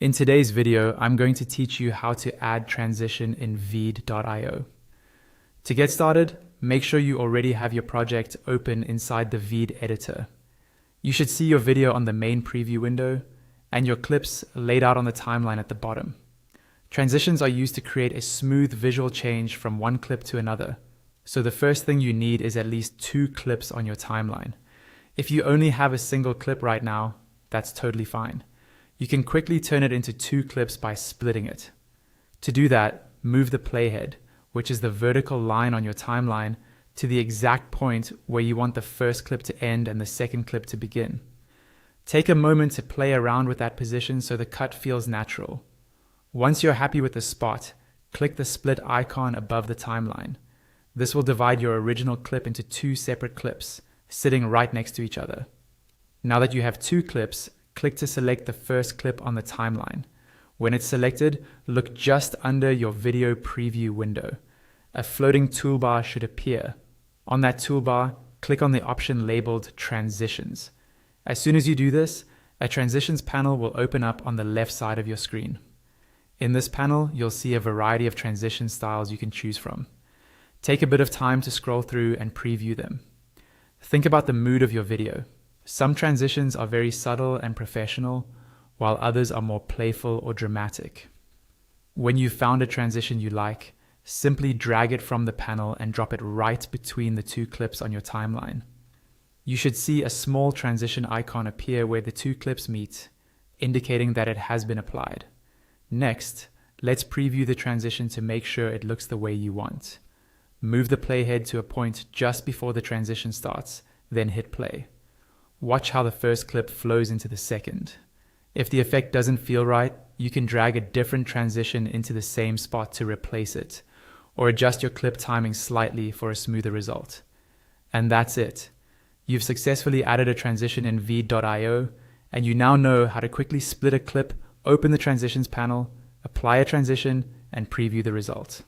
In today's video, I'm going to teach you how to add transition in Veed.io. To get started, make sure you already have your project open inside the Veed editor. You should see your video on the main preview window and your clips laid out on the timeline at the bottom. Transitions are used to create a smooth visual change from one clip to another. So the first thing you need is at least 2 clips on your timeline. If you only have a single clip right now, that's totally fine. You can quickly turn it into 2 clips by splitting it. To do that, move the playhead, which is the vertical line on your timeline, to the exact point where you want the first clip to end and the second clip to begin. Take a moment to play around with that position so the cut feels natural. Once you're happy with the spot, click the split icon above the timeline. This will divide your original clip into 2 separate clips, sitting right next to each other. Now that you have 2 clips, click to select the first clip on the timeline. When it's selected, look just under your video preview window. A floating toolbar should appear. On that toolbar, click on the option labeled Transitions. As soon as you do this, a Transitions panel will open up on the left side of your screen. In this panel, you'll see a variety of transition styles you can choose from. Take a bit of time to scroll through and preview them. Think about the mood of your video. Some transitions are very subtle and professional, while others are more playful or dramatic. When you've found a transition you like, simply drag it from the panel and drop it right between the 2 clips on your timeline. You should see a small transition icon appear where the 2 clips meet, indicating that it has been applied. Next, let's preview the transition to make sure it looks the way you want. Move the playhead to a point just before the transition starts, then hit play. Watch how the first clip flows into the second. If the effect doesn't feel right, you can drag a different transition into the same spot to replace it, or adjust your clip timing slightly for a smoother result. And that's it. You've successfully added a transition in Veed.io, and you now know how to quickly split a clip, open the transitions panel, apply a transition, and preview the result.